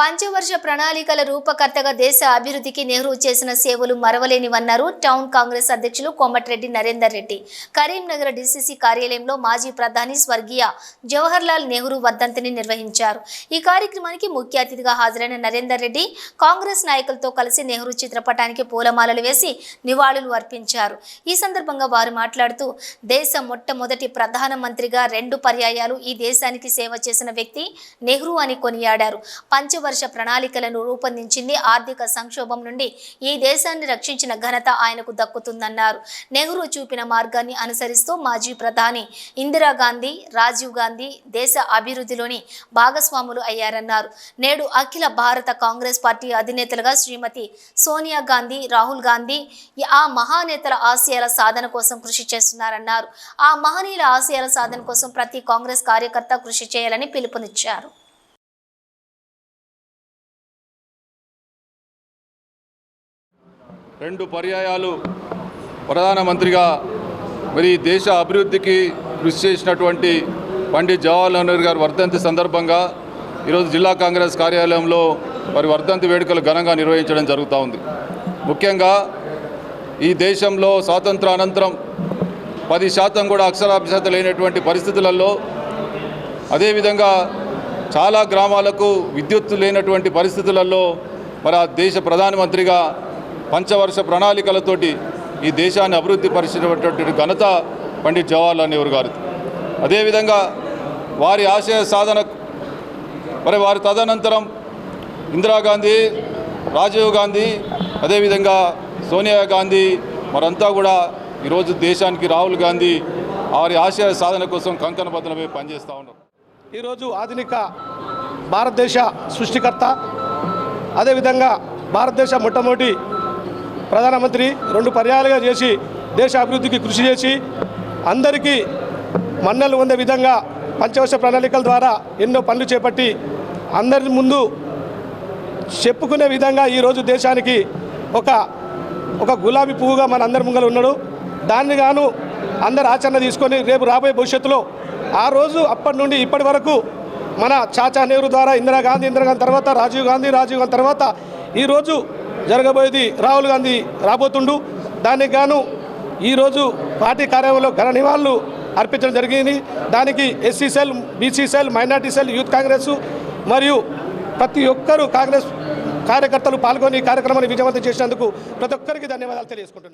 పంచవర్ష ప్రణాళికల రూపకర్తగా దేశ అభివృద్ధికి నెహ్రూ చేసిన సేవలు మరవలేనివన్నారు టౌన్ కాంగ్రెస్ అధ్యక్షులు కోమటిరెడ్డి నరేందర్ రెడ్డి. కరీంనగర్ డీసీసీ కార్యాలయంలో మాజీ ప్రధాని స్వర్గీయ జవహర్లాల్ నెహ్రూ వర్ధంతిని నిర్వహించారు. ఈ కార్యక్రమానికి ముఖ్య అతిథిగా హాజరైన నరేందర్ రెడ్డి కాంగ్రెస్ నాయకులతో కలిసి నెహ్రూ చిత్రపటానికి పూలమాలలు వేసి నివాళులు అర్పించారు. ఈ సందర్భంగా వారు మాట్లాడుతూ దేశ మొట్టమొదటి ప్రధానమంత్రిగా 2 పర్యాయాలు ఈ దేశానికి సేవ చేసిన వ్యక్తి నెహ్రూ అని కొనియాడారు. పంచవర్ష ప్రణాళికలను రూపొందించింది. ఆర్థిక సంక్షోభం నుండి ఈ దేశాన్ని రక్షించిన ఘనత ఆయనకు దక్కుతుందన్నారు. నెహ్రూ చూపిన మార్గాన్ని అనుసరిస్తూ మాజీ ప్రధాని ఇందిరాగాంధీ, రాజీవ్ గాంధీ దేశ అభివృద్ధిలోని భాగస్వాములు అయ్యారన్నారు. నేడు అఖిల భారత కాంగ్రెస్ పార్టీ అధినేతలుగా శ్రీమతి సోనియా గాంధీ, రాహుల్ గాంధీ ఆ మహానేతల ఆశయాల సాధన కోసం కృషి చేస్తున్నారన్నారు. ఆ మహనీయుల ఆశయాల సాధన కోసం ప్రతి కాంగ్రెస్ కార్యకర్త కృషి చేయాలని పిలుపునిచ్చారు. 2 పర్యాయాలు ప్రధానమంత్రిగా మరి దేశ అభివృద్ధికి కృషి చేసినటువంటి పండిట్ జవహర్లాల్ నెహ్రూ గారి వర్ధంతి సందర్భంగా ఈరోజు జిల్లా కాంగ్రెస్ కార్యాలయంలో మరి వర్ధంతి వేడుకలు ఘనంగా నిర్వహించడం జరుగుతూ ఉంది. ముఖ్యంగా ఈ దేశంలో స్వాతంత్రానంతరం 10% కూడా అక్షరాభ్యాసత లేనటువంటి పరిస్థితులలో, అదేవిధంగా చాలా గ్రామాలకు విద్యుత్తు లేనటువంటి పరిస్థితులలో మరి ఆ దేశ ప్రధానమంత్రిగా పంచవర్ష ప్రణాళికలతోటి ఈ దేశాన్ని అభివృద్ధి పరిచినటువంటి ఘనత పండిట్ జవహర్లాల్ నెహ్రూ గారిది. అదేవిధంగా వారి ఆశయ సాధన మరి వారి తదనంతరం ఇందిరాగాంధీ, రాజీవ్ గాంధీ, అదేవిధంగా సోనియా గాంధీ మరంతా కూడా ఈరోజు దేశానికి రాహుల్ గాంధీ వారి ఆశయ సాధన కోసం కంకణబద్ధమై పనిచేస్తూ ఉన్నారు. ఈరోజు ఆధునిక భారతదేశ సృష్టికర్త, అదేవిధంగా భారతదేశ మొట్టమొదటి ప్రధానమంత్రి 2 పర్యాయాలుగా చేసి దేశ అభివృద్ధికి కృషి చేసి అందరికీ మన్నలు పొందే విధంగా పంచవర్ష ప్రణాళికల ద్వారా ఎన్నో పనులు చేపట్టి అందరి ముందు చెప్పుకునే విధంగా ఈరోజు దేశానికి ఒక గులాబీ పువ్వుగా మన అందరి ముంగలు ఉన్నాడు. దాన్ని గాను అందరు ఆచరణ తీసుకొని రేపు రాబోయే భవిష్యత్తులో ఆ రోజు అప్పటి నుండి ఇప్పటి వరకు మన చాచా నెహ్రూ ద్వారా ఇందిరాగాంధీ తర్వాత రాజీవ్ గాంధీ తర్వాత ఈరోజు జరగబోయేది రాహుల్ గాంధీ రాబోతుండు. దానికి గాను ఈరోజు పార్టీ కార్యాలయంలో ఘన నివాళులు అర్పించడం జరిగింది. దానికి SC cell, BC cell, minority cell, youth Congress మరియు ప్రతి ఒక్కరూ కాంగ్రెస్ కార్యకర్తలు పాల్గొని ఈ కార్యక్రమాన్ని విజయవంతం చేసినందుకు ప్రతి ఒక్కరికి ధన్యవాదాలు తెలియజేసుకుంటున్నాను.